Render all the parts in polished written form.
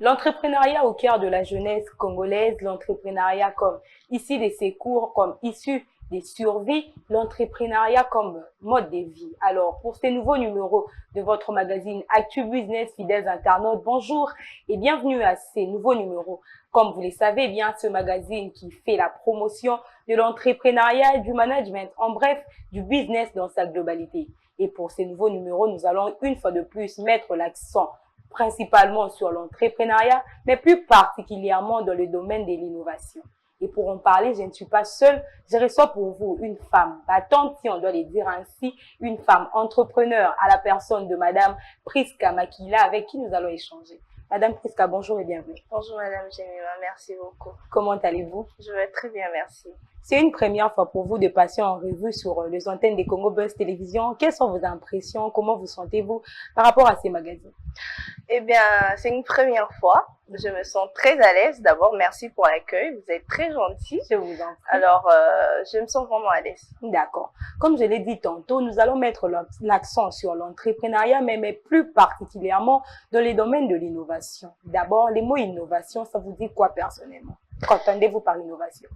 L'entrepreneuriat au cœur de la jeunesse congolaise, l'entrepreneuriat comme issu de ses cours, comme issu des survies, l'entrepreneuriat comme mode de vie. Alors, pour ces nouveaux numéros de votre magazine Actu Business, fidèles internautes, bonjour et bienvenue à ces nouveaux numéros. Comme vous le savez bien, ce magazine qui fait la promotion de l'entrepreneuriat, du management, en bref, du business dans sa globalité. Et pour ces nouveaux numéros, nous allons une fois de plus mettre l'accent principalement sur l'entrepreneuriat, mais plus particulièrement dans le domaine de l'innovation. Et pour en parler, je ne suis pas seule, je reçois pour vous une femme battante, si on doit le dire ainsi, une femme entrepreneur à la personne de Madame Priska Makila, avec qui nous allons échanger. Madame Priska, bonjour et bienvenue. Bonjour Madame Jemima, merci beaucoup. Comment allez-vous? Je vais très bien, merci. C'est une première fois pour vous de passer en revue sur les antennes des Congo Buzz Télévision. Quelles sont vos impressions? Comment vous sentez-vous par rapport à ces magazines? Eh bien, c'est une première fois. Je me sens très à l'aise. D'abord, merci pour l'accueil. Vous êtes très gentil. Je vous en prie. Alors, je me sens vraiment à l'aise. D'accord. Comme je l'ai dit tantôt, nous allons mettre l'accent sur l'entrepreneuriat, mais plus particulièrement dans les domaines de l'innovation. D'abord, les mots innovation, ça vous dit quoi personnellement? Qu'entendez-vous par innovation?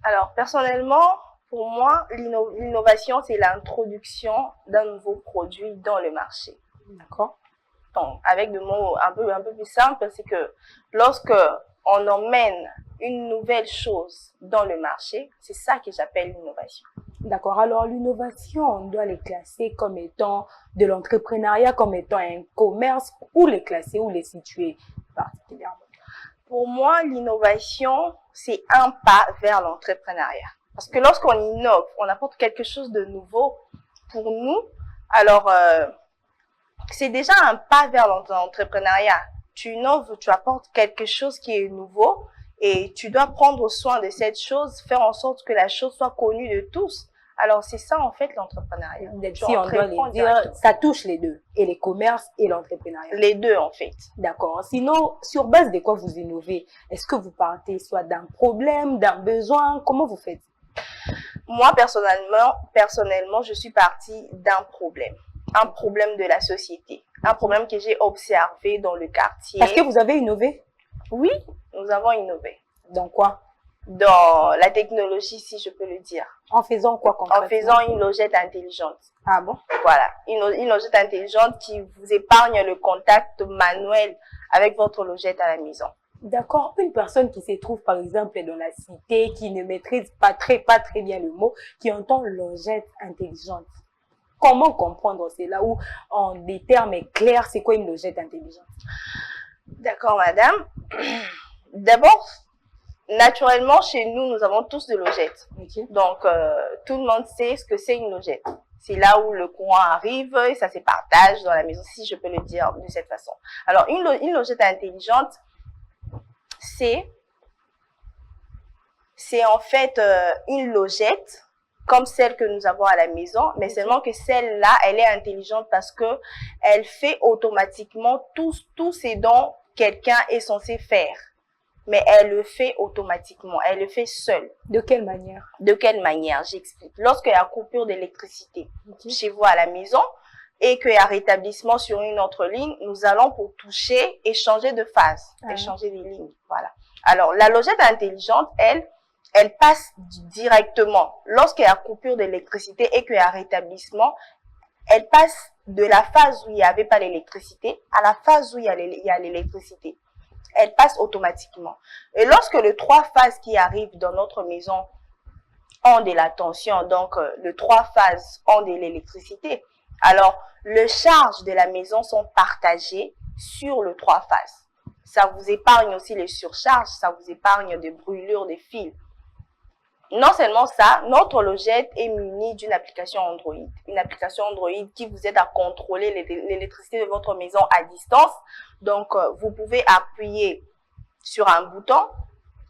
Alors, personnellement, pour moi, l'innovation, c'est l'introduction d'un nouveau produit dans le marché. D'accord. Donc, avec des mots un peu plus simples, c'est que lorsque on emmène une nouvelle chose dans le marché, c'est ça que j'appelle l'innovation. D'accord. Alors, l'innovation, on doit les classer comme étant de l'entrepreneuriat, comme étant un commerce, ou les classer, ou les situer particulièrement? Pour moi, l'innovation, c'est un pas vers l'entrepreneuriat. Parce que lorsqu'on innove, on apporte quelque chose de nouveau pour nous. Alors, c'est déjà un pas vers l'entrepreneuriat. Tu innoves, tu apportes quelque chose qui est nouveau et tu dois prendre soin de cette chose, faire en sorte que la chose soit connue de tous. Alors, c'est ça, en fait, l'entrepreneuriat. Si on doit les dire, ça touche les deux, et les commerces et l'entrepreneuriat. Les deux, en fait. D'accord. Sinon, sur base de quoi vous innovez? Est-ce que vous partez soit d'un problème, d'un besoin? Comment vous faites? Moi, personnellement, je suis partie d'un problème. Un problème de la société. Un problème que j'ai observé dans le quartier. Parce que vous avez innové? Oui, nous avons innové. Dans quoi? Dans la technologie, si je peux le dire. En faisant quoi concrètement? En faisant une logette intelligente. Ah bon? Voilà, une logette intelligente qui vous épargne le contact manuel avec votre logette à la maison. D'accord. Une personne qui se trouve par exemple dans la cité, qui ne maîtrise pas très bien le mot, qui entend logette intelligente. Comment comprendre? C'est là où, en des termes clairs, c'est quoi une logette intelligente? D'accord, madame. D'abord, naturellement, chez nous, nous avons tous des logettes. Okay. Donc, tout le monde sait ce que c'est une logette. C'est là où le courant arrive et ça se partage dans la maison, si je peux le dire de cette façon. Alors, une logette intelligente, c'est en fait une logette comme celle que nous avons à la maison, mais seulement que celle-là, elle est intelligente parce que elle fait automatiquement tout ce dont quelqu'un est censé faire. Mais elle le fait automatiquement, elle le fait seule. De quelle manière? De quelle manière? J'explique. Lorsqu'il y a coupure d'électricité chez vous à la maison et qu'il y a rétablissement sur une autre ligne, nous allons pour toucher et changer de phase, échanger des lignes. Voilà. Alors, la logette intelligente, elle passe directement. Lorsqu'il y a coupure d'électricité et qu'il y a rétablissement, elle passe de la phase où il n'y avait pas l'électricité à la phase où il y a l'électricité. Elle passe automatiquement. Et lorsque les 3 phases qui arrivent dans notre maison ont de la tension, donc les 3 phases ont de l'électricité, alors les charges de la maison sont partagées sur les 3 phases. Ça vous épargne aussi les surcharges, ça vous épargne des brûlures des fils. Non seulement ça, notre logette est munie d'une application Android. Une application Android qui vous aide à contrôler l'électricité de votre maison à distance. Donc, vous pouvez appuyer sur un bouton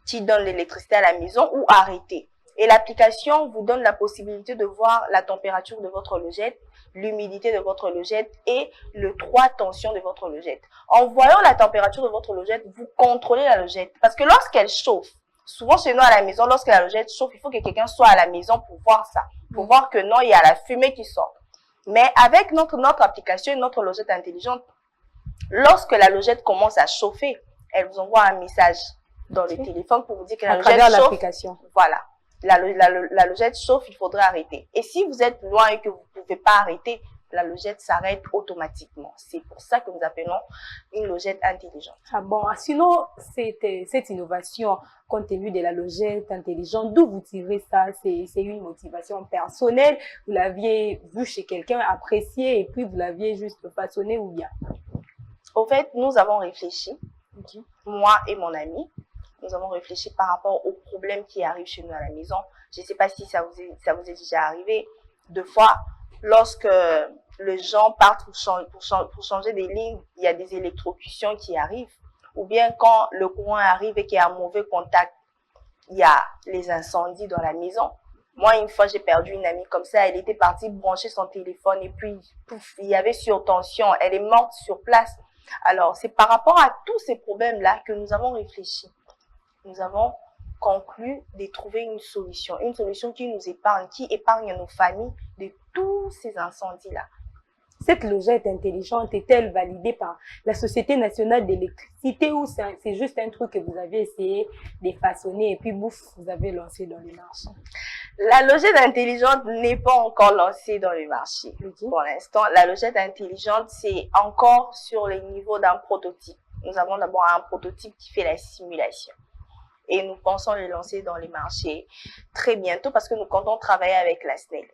qui donne l'électricité à la maison ou arrêter. Et l'application vous donne la possibilité de voir la température de votre logette, l'humidité de votre logette et le 3 tensions de votre logette. En voyant la température de votre logette, vous contrôlez la logette. Parce que lorsqu'elle chauffe, souvent chez nous à la maison, lorsque la logette chauffe, il faut que quelqu'un soit à la maison pour voir ça. Pour voir que non, il y a la fumée qui sort. Mais avec notre application, notre logette intelligente, lorsque la logette commence à chauffer, Elle vous envoie un message dans le téléphone pour vous dire que la à logette travers chauffe. l'application. Voilà. La logette chauffe, il faudrait arrêter. Et si vous êtes loin et que vous ne pouvez pas arrêter, la logette s'arrête automatiquement. C'est pour ça que nous appelons une logette intelligente. Ah bon, sinon, cette innovation, compte tenu de la logette intelligente, d'où vous tirez ça? C'est une motivation personnelle? Vous l'aviez vu chez quelqu'un, apprécié, et puis vous l'aviez juste façonné ou bien? Au fait, nous avons réfléchi, moi et mon ami, nous avons réfléchi par rapport aux problèmes qui arrivent chez nous à la maison. Je ne sais pas si ça vous est déjà arrivé. Deux fois, lorsque les gens partent pour changer des lignes, il y a des électrocutions qui arrivent. Ou bien quand le courant arrive et qu'il y a un mauvais contact, il y a les incendies dans la maison. Moi, une fois, j'ai perdu une amie comme ça. Elle était partie brancher son téléphone et puis, pouf, il y avait surtension. Elle est morte sur place. Alors, c'est par rapport à tous ces problèmes-là que nous avons réfléchi. Nous avons conclu de trouver une solution qui nous épargne, qui épargne nos familles de tous ces incendies-là. Cette logette intelligente est-elle validée par la Société nationale d'électricité ou c'est juste un truc que vous avez essayé de façonner et puis bouf, vous avez lancé dans le marché? La logette intelligente n'est pas encore lancée dans le marché. Pour l'instant, la logette intelligente, c'est encore sur le niveau d'un prototype. Nous avons d'abord un prototype qui fait la simulation. Et nous pensons le lancer dans les marchés très bientôt parce que nous comptons travailler avec la SNEL.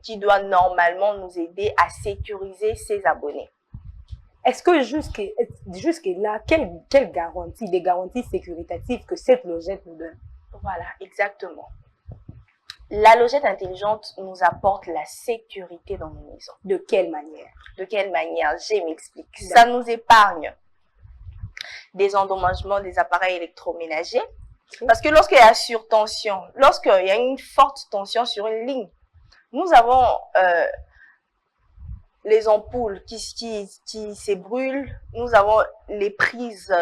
Qui doit normalement nous aider à sécuriser ses abonnés. Est-ce que jusque-là, quelle garantie, des garanties sécuritatives que cette logette nous donne? Voilà, exactement. La logette intelligente nous apporte la sécurité dans nos maisons. De quelle manière? De quelle manière? Je m'explique. Ça nous épargne des endommagements des appareils électroménagers. Parce que lorsqu'il y a surtension, lorsqu'il y a une forte tension sur une ligne, nous avons les ampoules qui se brûlent, nous avons les prises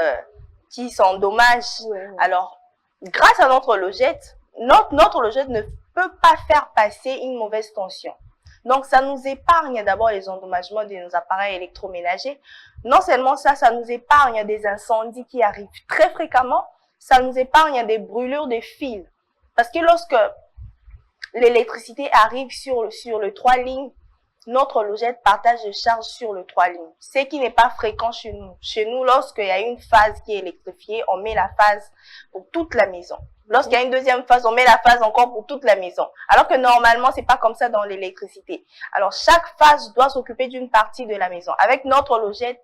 qui s'endommagent. Alors, grâce à notre logette, notre logette ne peut pas faire passer une mauvaise tension. Donc, ça nous épargne d'abord les endommagements de nos appareils électroménagers. Non seulement ça, ça nous épargne des incendies qui arrivent très fréquemment, ça nous épargne des brûlures de fils. Parce que lorsque l'électricité arrive sur le 3 lignes, notre logette partage de charge sur le 3 lignes. Ce qui n'est pas fréquent chez nous. Chez nous, lorsqu'il y a une phase qui est électrifiée, on met la phase pour toute la maison. Lorsqu'il y a une deuxième phase, on met la phase encore pour toute la maison. Alors que normalement, c'est pas comme ça dans l'électricité. Alors, chaque phase doit s'occuper d'une partie de la maison. Avec notre logette,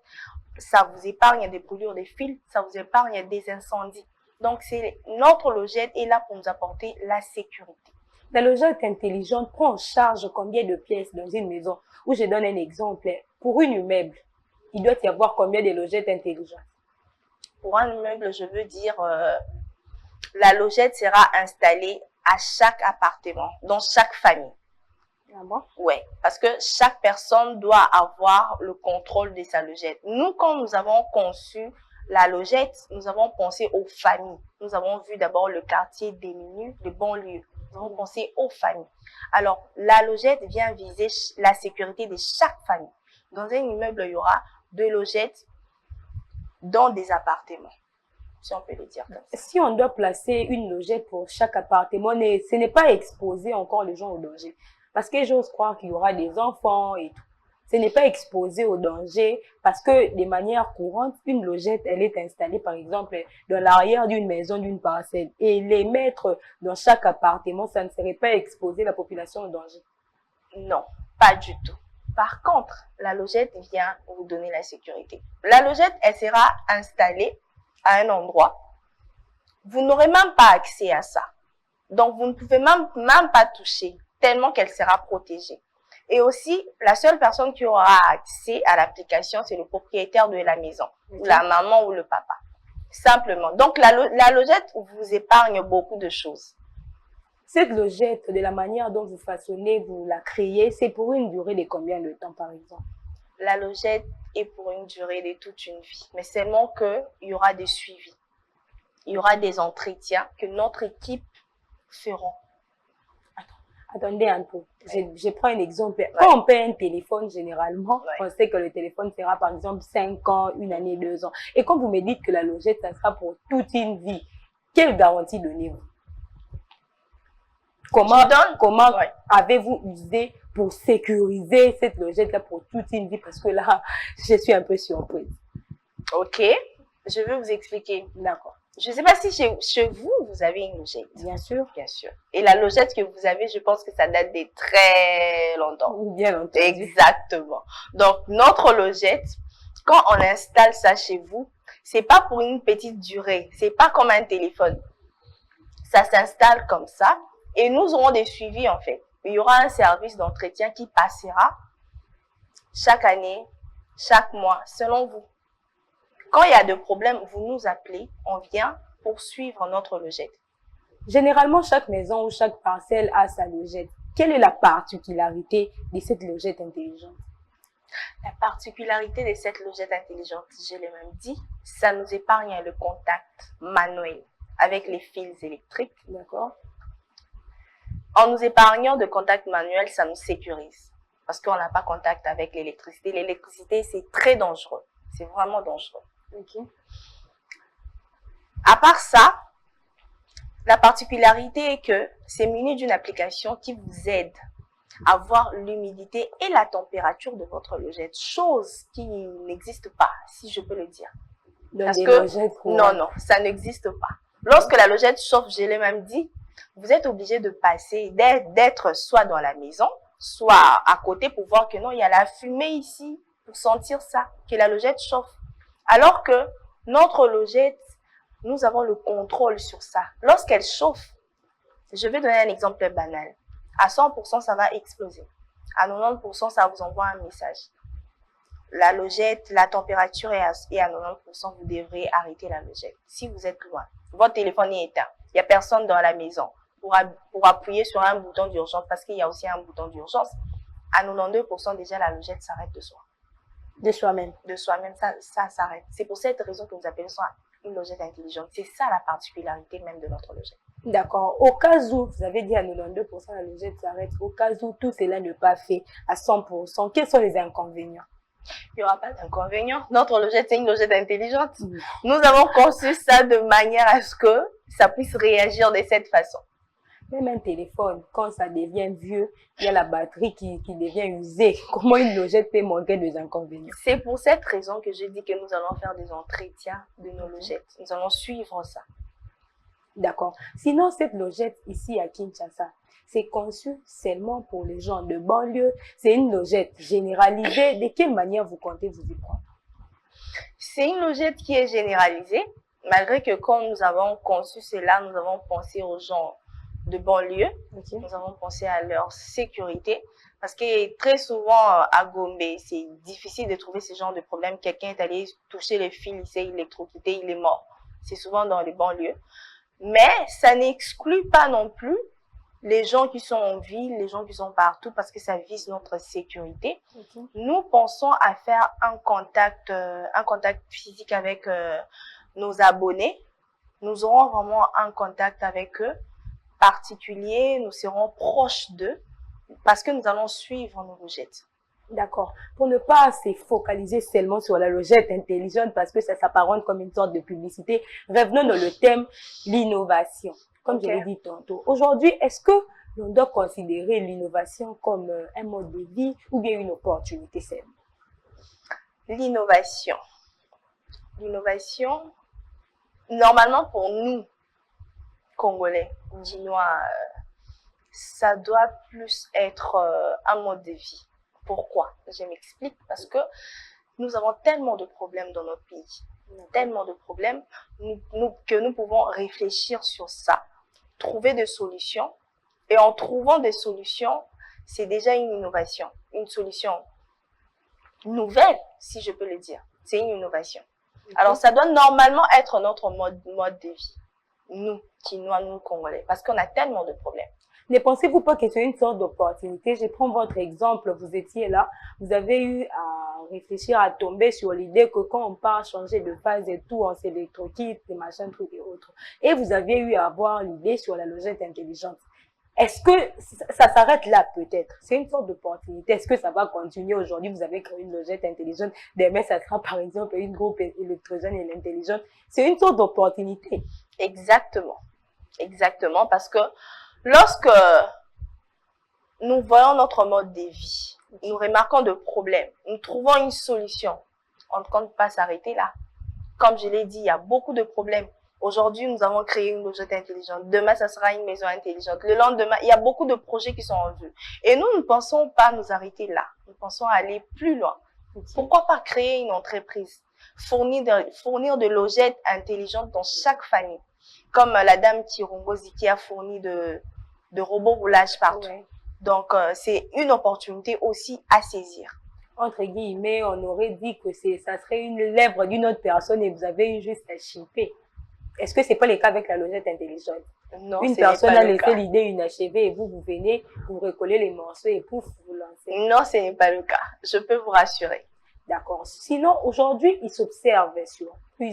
ça vous épargne des brûlures de fils, ça vous épargne des incendies. Donc, notre logette est là pour nous apporter la sécurité. La logette intelligente prend en charge combien de pièces dans une maison? Ou je donne un exemple. Pour une immeuble, il doit y avoir combien de logettes intelligentes? Pour un immeuble, je veux dire, la logette sera installée à chaque appartement, dans chaque famille. Ah bon? Oui, parce que chaque personne doit avoir le contrôle de sa logette. Nous, quand nous avons conçu la logette, nous avons pensé aux familles. Nous avons vu d'abord le quartier démuni, les banlieues. Nous avons pensé aux familles. Alors, la logette vient viser la sécurité de chaque famille. Dans un immeuble, il y aura 2 logettes dans des appartements, si on peut le dire comme ça. Si on doit placer une logette pour chaque appartement, ce n'est pas exposer encore les gens au danger. Parce que j'ose croire qu'il y aura des enfants et tout. Ce n'est pas exposé au danger parce que de manière courante, une logette, elle est installée par exemple dans l'arrière d'une maison, d'une parcelle. Et les mettre dans chaque appartement, ça ne serait pas exposer la population au danger. Non, pas du tout. Par contre, la logette vient vous donner la sécurité. La logette, elle sera installée à un endroit. Vous n'aurez même pas accès à ça. Donc, vous ne pouvez même pas toucher tellement qu'elle sera protégée. Et aussi, la seule personne qui aura accès à l'application, c'est le propriétaire de la maison, ou la maman ou le papa. Simplement. Donc, la logette vous épargne beaucoup de choses. Cette logette, de la manière dont vous façonnez, vous la créez, c'est pour une durée de combien de temps, par exemple? La logette est pour une durée de toute une vie. Mais seulement qu'il y aura des suivis. Il y aura des entretiens que notre équipe fera. Attendez un peu. Ouais. Je prends un exemple. Ouais. Quand on paie un téléphone, généralement, Ouais. on sait que le téléphone sera par exemple 5 ans, une année, 2 ans. Et quand vous me dites que la logette, ça sera pour toute une vie, quelle garantie donnez-vous? Comment Ouais. avez-vous usé pour sécuriser cette logette-là pour toute une vie? Parce que là, je suis un peu surprise. Ok, je vais vous expliquer. D'accord. Je ne sais pas si chez vous, vous avez une logette. Bien sûr. Bien sûr. Et la logette que vous avez, je pense que ça date de très longtemps. Bien entendu. Exactement. Donc, notre logette, quand on installe ça chez vous, c'est pas pour une petite durée. C'est pas comme un téléphone. Ça s'installe comme ça et nous aurons des suivis en fait. Il y aura un service d'entretien qui passera chaque année, chaque mois, selon vous. Quand il y a des problèmes, vous nous appelez, on vient pour suivre notre logette. Généralement, chaque maison ou chaque parcelle a sa logette. Quelle est la particularité de cette logette intelligente? La particularité de cette logette intelligente, je l'ai même dit, ça nous épargne le contact manuel avec les fils électriques. D'accord. En nous épargnant de contact manuel, ça nous sécurise. Parce qu'on n'a pas contact avec l'électricité. L'électricité, c'est très dangereux. C'est vraiment dangereux. Ok. À part ça, la particularité est que c'est muni d'une application qui vous aide à voir l'humidité et la température de votre logette, chose qui n'existe pas, si je peux le dire. Parce que non, ça n'existe pas. Lorsque la logette chauffe, je l'ai même dit, vous êtes obligé de passer, d'être soit dans la maison, soit à côté pour voir que non, il y a la fumée ici, pour sentir ça, que la logette chauffe. Alors que notre logette, nous avons le contrôle sur ça. Lorsqu'elle chauffe, je vais donner un exemple banal. À 100%, ça va exploser. À 90%, ça vous envoie un message. La logette, la température est à 90%, vous devrez arrêter la logette. Si vous êtes loin, votre téléphone est éteint, il n'y a personne dans la maison pour appuyer sur un bouton d'urgence, parce qu'il y a aussi un bouton d'urgence, à 92%, déjà, la logette s'arrête de soi. De soi-même. De soi-même, ça s'arrête. C'est pour cette raison que nous appelons ça une logette intelligente. C'est ça la particularité même de notre logette. D'accord. Au cas où, vous avez dit à 92%, la logette s'arrête, au cas où tout cela n'est pas fait à 100%, quels sont les inconvénients? Il n'y aura pas d'inconvénients. Notre logette, c'est une logette intelligente. Nous avons conçu ça de manière à ce que ça puisse réagir de cette façon. Même un téléphone, quand ça devient vieux, il y a la batterie qui devient usée. Comment une logette peut manquer des inconvénients? C'est pour cette raison que je dis que nous allons faire des entretiens de nos logettes. Nous allons suivre ça. D'accord. Sinon, cette logette ici à Kinshasa, c'est conçu seulement pour les gens de banlieue. C'est une logette généralisée. De quelle manière vous comptez vous y prendre? C'est une logette qui est généralisée, malgré que quand nous avons conçu cela, nous avons pensé aux gens de banlieue. Okay. Nous avons pensé à leur sécurité. Parce que très souvent, à Gombe, c'est difficile de trouver ce genre de problème. Quelqu'un est allé toucher les fils, il s'est électrocuté, il est mort. C'est souvent dans les banlieues. Mais ça n'exclut pas non plus les gens qui sont en ville, les gens qui sont partout, parce que ça vise notre sécurité. Okay. Nous pensons à faire un contact physique avec nos abonnés. Nous aurons vraiment un contact avec eux particulier, nous serons proches d'eux parce que nous allons suivre nos logettes. D'accord. Pour ne pas se focaliser seulement sur la logette intelligente parce que ça s'apparente comme une sorte de publicité, revenons dans le thème, l'innovation. Comme je l'ai dit tantôt. Aujourd'hui, est-ce que l'on doit considérer l'innovation comme un mode de vie ou bien une opportunité seulement? L'innovation. L'innovation, normalement pour nous, Congolais, Chinois, ça doit plus être un mode de vie. Pourquoi? Je m'explique. Parce que nous avons tellement de problèmes dans notre pays. Tellement de problèmes que nous pouvons réfléchir sur ça, trouver des solutions. Et en trouvant des solutions, c'est déjà une innovation. Une solution nouvelle, si je peux le dire. C'est une innovation. Alors, ça doit normalement être notre mode de vie. Nous, Chinois, nous, Congolais, parce qu'on a tellement de problèmes. Ne pensez-vous pas que c'est une sorte d'opportunité? Je prends votre exemple, vous étiez là, vous avez eu à réfléchir, à tomber sur l'idée que quand on part changer de phase et tout, on s'électrocute, des machins, trucs et autres. Et vous avez eu à avoir l'idée sur la logette intelligente. Est-ce que ça s'arrête là peut-être? C'est une sorte d'opportunité. Est-ce que ça va continuer aujourd'hui? Vous avez créé une logette intelligente. Demain, ça sera par exemple une groupe électrogène et l'intelligente. C'est une sorte d'opportunité. Exactement. Exactement. Parce que lorsque nous voyons notre mode de vie, nous remarquons de problèmes, nous trouvons une solution, on ne compte pas s'arrêter là. Comme je l'ai dit, il y a beaucoup de problèmes. Aujourd'hui, nous avons créé une logette intelligente. Demain, ça sera une maison intelligente. Le lendemain, il y a beaucoup de projets qui sont en vue. Et nous ne pensons pas nous arrêter là. Nous pensons aller plus loin. Pourquoi pas créer une entreprise? Fournir de logettes intelligentes dans chaque famille. Comme la dame Tirongozi qui a fourni de robots roulage partout. Ouais. Donc, c'est une opportunité aussi à saisir. Entre guillemets, on aurait dit que ça serait une lèvre d'une autre personne et vous avez eu juste à chipper. Est-ce que c'est pas le cas avec la logette intelligente? Non, une personne a laissé l'idée inachevée et vous venez, vous recollez les morceaux et pouf, vous lancez. Non, ce n'est pas le cas. Je peux vous rassurer. D'accord. Sinon, aujourd'hui, il s'observe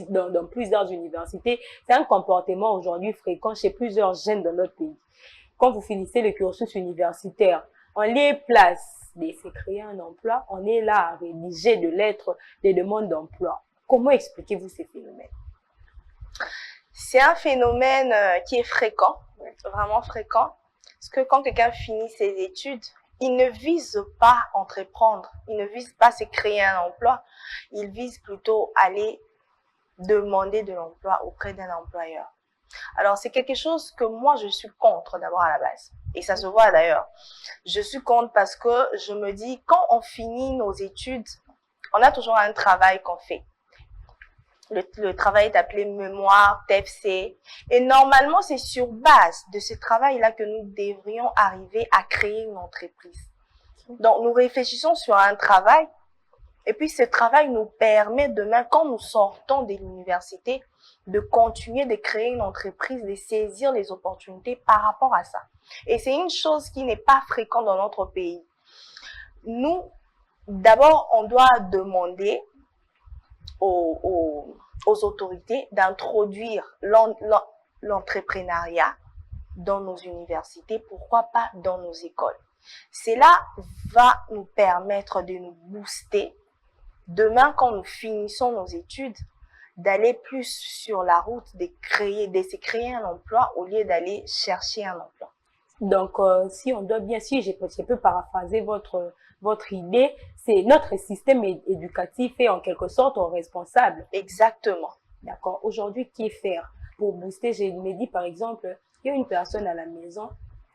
dans plusieurs universités. C'est un comportement aujourd'hui fréquent chez plusieurs jeunes dans notre pays. Quand vous finissez le cursus universitaire, on les place de se créer un emploi, on est là à rédiger de lettres, des demandes d'emploi. Comment expliquez-vous ces phénomènes? C'est un phénomène qui est fréquent, vraiment fréquent, parce que quand quelqu'un finit ses études, il ne vise pas entreprendre, il ne vise pas se créer un emploi, il vise plutôt aller demander de l'emploi auprès d'un employeur. Alors, c'est quelque chose que moi, je suis contre d'abord à la base. Et ça se voit d'ailleurs. Je suis contre parce que je me dis, quand on finit nos études, on a toujours un travail qu'on fait. Le travail est appelé mémoire, TFC. Et normalement, c'est sur base de ce travail-là que nous devrions arriver à créer une entreprise. Donc, nous réfléchissons sur un travail. Et puis, ce travail nous permet demain, quand nous sortons de l'université, de continuer de créer une entreprise, de saisir les opportunités par rapport à ça. Et c'est une chose qui n'est pas fréquente dans notre pays. Nous, d'abord, on doit demander aux autorités d'introduire l'entrepreneuriat dans nos universités, pourquoi pas dans nos écoles. Cela va nous permettre de nous booster. Demain, quand nous finissons nos études, d'aller plus sur la route, de se créer un emploi au lieu d'aller chercher un emploi. Donc, si je peux paraphraser votre idée, c'est notre système éducatif est en quelque sorte responsable. Exactement. D'accord. Aujourd'hui, qui faire pour booster? Je me dis par exemple, il y a une personne à la maison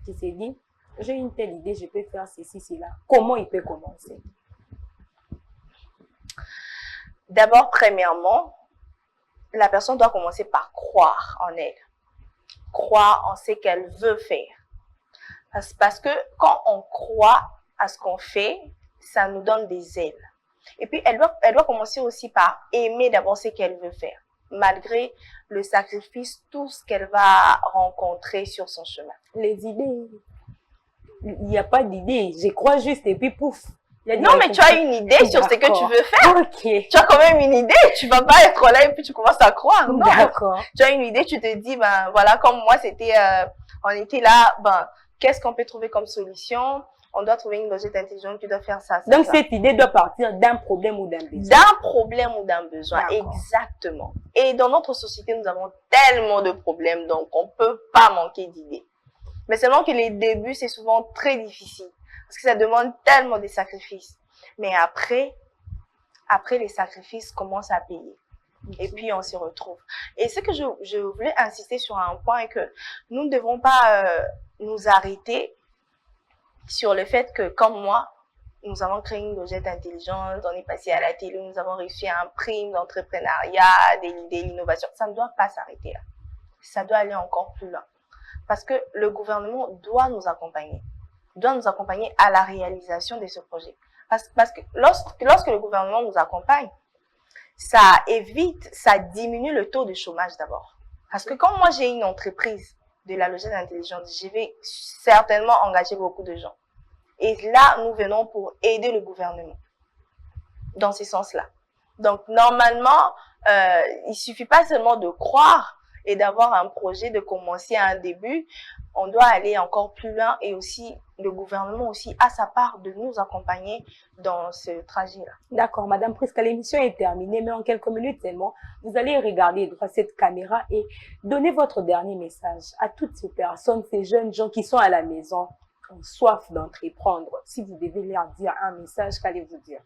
qui s'est dit, j'ai une telle idée, je peux faire ceci, cela. Comment il peut commencer? D'abord, premièrement, la personne doit commencer par croire en elle, croire en ce qu'elle veut faire. Parce que quand on croit à ce qu'on fait, ça nous donne des ailes. Et puis, elle doit commencer aussi par aimer d'abord ce qu'elle veut faire, malgré le sacrifice, tout ce qu'elle va rencontrer sur son chemin. Les idées, il n'y a pas d'idée. Je crois juste et puis pouf. Non, mais tu as une idée sur ce que tu veux faire. Okay. Tu as quand même une idée. Tu vas pas être là et puis tu commences à croire. Non. D'accord. Tu as une idée, tu te dis, ben voilà, comme moi, on était là, ben, qu'est-ce qu'on peut trouver comme solution? On doit trouver une logette intelligente qui doit faire ça. Donc, cette idée doit partir d'un problème ou d'un besoin. D'un problème ou d'un besoin, exactement. Et dans notre société, nous avons tellement de problèmes, donc on peut pas manquer d'idées. Mais seulement que les débuts, c'est souvent très difficile. Parce que ça demande tellement de sacrifices. Mais après les sacrifices commencent à payer. Et puis, on s'y retrouve. Et ce que je voulais insister sur un point, est que nous ne devons pas nous arrêter sur le fait que, comme moi, nous avons créé une logette intelligente, on est passé à la télé, nous avons reçu un prix d'entrepreneuriat, des idées, l'innovation. Ça ne doit pas s'arrêter là. Ça doit aller encore plus loin. Parce que le gouvernement doit nous accompagner à la réalisation de ce projet. Parce que lorsque le gouvernement nous accompagne, ça diminue le taux de chômage d'abord. Parce que quand moi j'ai une entreprise de la logette intelligente, je vais certainement engager beaucoup de gens. Et là, nous venons pour aider le gouvernement dans ce sens-là. Donc, normalement, il suffit pas seulement de croire et d'avoir un projet, de commencer à un début. on doit aller encore plus loin et aussi le gouvernement aussi a sa part de nous accompagner dans ce trajet-là. D'accord, Madame Prisca, l'émission est terminée, mais en quelques minutes seulement, vous allez regarder droit cette caméra et donner votre dernier message à toutes ces personnes, ces jeunes gens qui sont à la maison, ont soif d'entreprendre. Si vous devez leur dire un message, qu'allez-vous dire?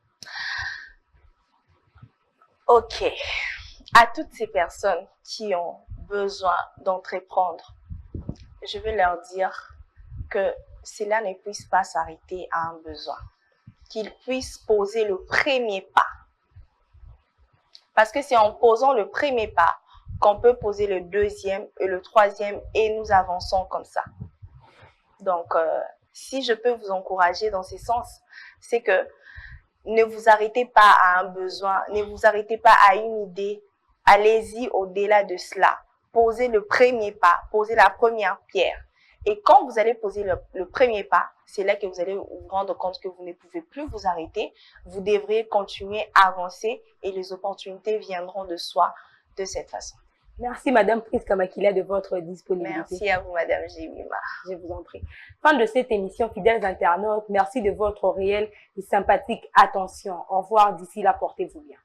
Ok, à toutes ces personnes qui ont besoin d'entreprendre, je veux leur dire que cela ne puisse pas s'arrêter à un besoin, qu'ils puissent poser le premier pas. Parce que c'est en posant le premier pas qu'on peut poser le deuxième et le troisième et nous avançons comme ça. Donc, si je peux vous encourager dans ce sens, c'est que ne vous arrêtez pas à un besoin, ne vous arrêtez pas à une idée, allez-y au-delà de cela. Posez le premier pas, posez la première pierre. Et quand vous allez poser le premier pas, c'est là que vous allez vous rendre compte que vous ne pouvez plus vous arrêter. Vous devrez continuer à avancer et les opportunités viendront de soi de cette façon. Merci Madame Prisca Makila de votre disponibilité. Merci à vous Madame Jemima. Je vous en prie. Fin de cette émission, fidèles internautes. Merci de votre réelle et sympathique attention. Au revoir. D'ici là, portez-vous bien.